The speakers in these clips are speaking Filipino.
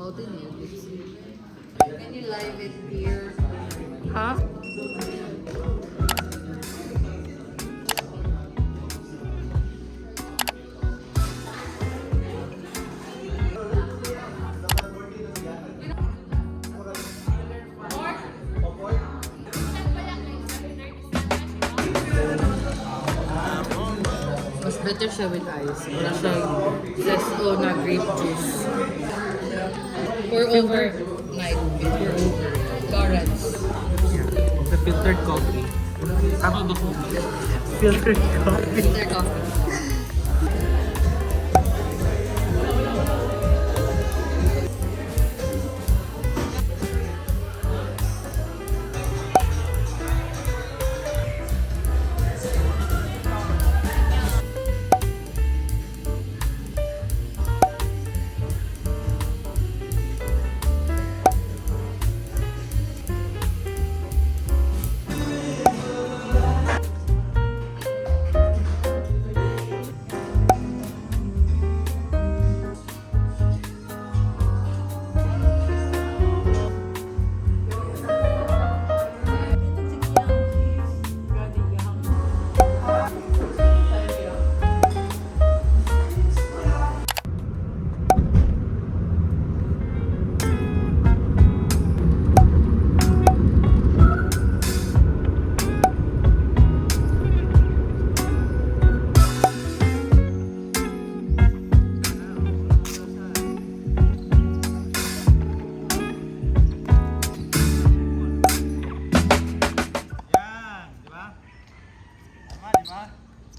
Can you live it here? Ha? Mas better siya with ice. Wala siyang zest o na grape juice. Pour over night. Pour over. Currants. The filtered coffee. Filtered coffee. Filter coffee.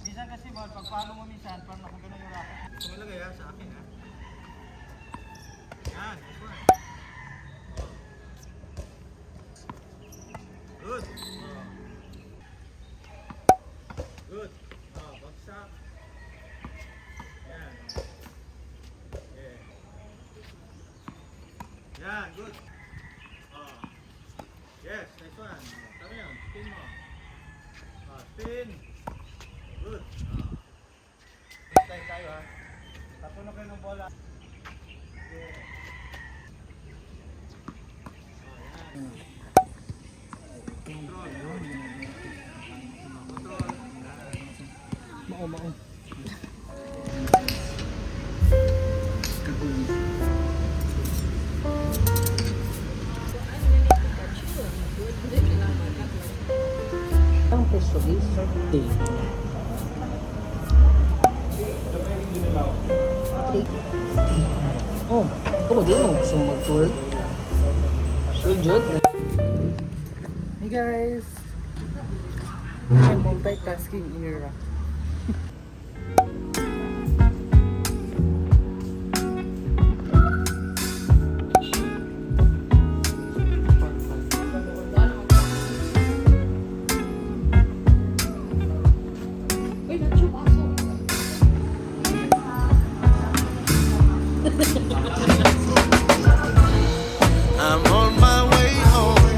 Minsan kasi pag-follow mo minsan, parang ako ganun yung racket. Tumalagay sa akin ha. Yan, this one. Good. Good. Bagsak. Yan. Yeah. Yan, good. Yes, nice one. Tama yan, spin mo. Spin. Good. Tayo ha. Tapunan kayo ng bola. Yeah. Control. Control. Mao. Ang peso is 30. Oh, ako din mo gusto mag-tour. So, Jod. Hey guys! I'm multitasking era. I'm on my way home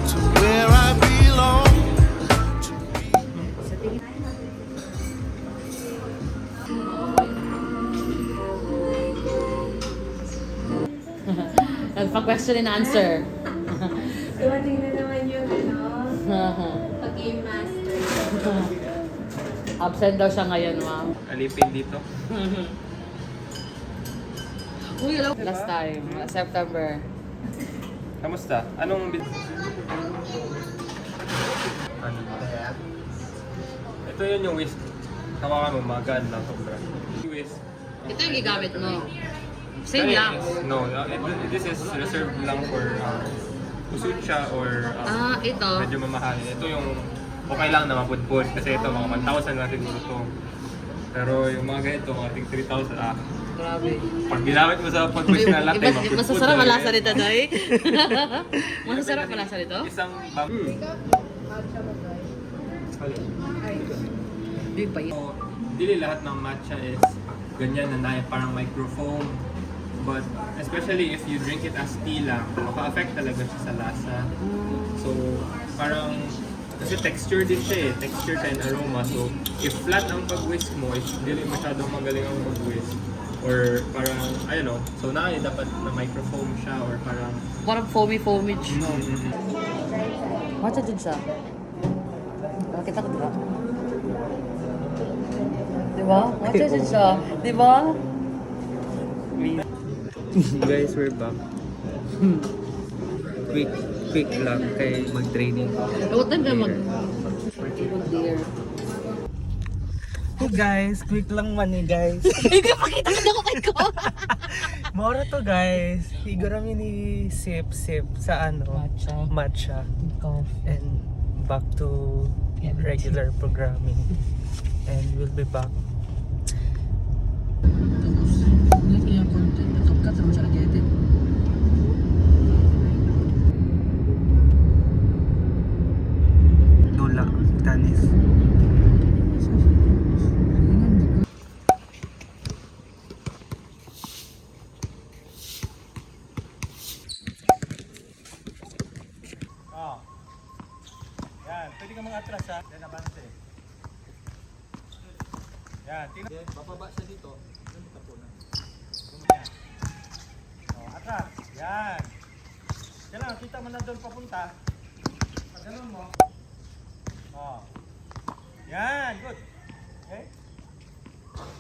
to where I belong. Nagpa-question and answer. Dumating na naman yung pag-game master. Absent daw siya ngayon, ma'am. Alipin dito. Uy, alam. Last time, September. Kamusta? Anong ano? Ito yun yung whisk. Hawakan mo, magaan lang sobra. Whisk. Ito yung gigamit mo. Same lang. No, this is reserved lang for usut siya or Ito. medyo mamahalin. Ito yung okay lang na mapudpud kasi ito mga 1,000 na siguro to. Pero yung mga ganito, I think 3,000 Grabe. Pag ginamit mo sa pag-wish na latte, mapudpud. Masasarap ang lasa nito, Doy. Masasarap ang lasa nito? Isang Di ba yun? So, dili lahat ng matcha is ganyan na parang microfoam. But especially if you drink it as tea lang, maka-affect talaga siya sa lasa. So, parang Kasi texture din siya eh. Texture and aroma. So, if flat ang pag-whisk mo, if hindi masyadong magaling ang pag-whisk, or parang, I don't know, so dapat na microfoam siya or parang... Parang foamy. Mm-hmm. Matcha din siya. Nakita ko diba? Diba? Matcha din siya. Diba? Guys, we're back. Quick lang kay mag-training. What time ka mag... Oh dear. Hey guys, quick lang man eh guys. Hindi pakita ka na ko kay ko. Moro to guys. Higuro kami ni sip sa matcha. And back to regular programming. And we'll be back. Like yung content, natupkat sa siya nag-edit. Lola, Tanis. Oh. Yan, pwede ka mga atras ha. Yan, abante. Yan, tingnan. Bababa siya dito. Yan, tapunan. Yan. Oh, atras. Yan. Yan lang, kita mo na doon papunta. Pag ganun mo. Oh. Yan, good. Okay?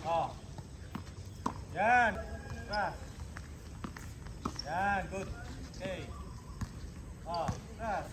Oh. Yan. Atras. Yan, good. Okay. Oh, atras.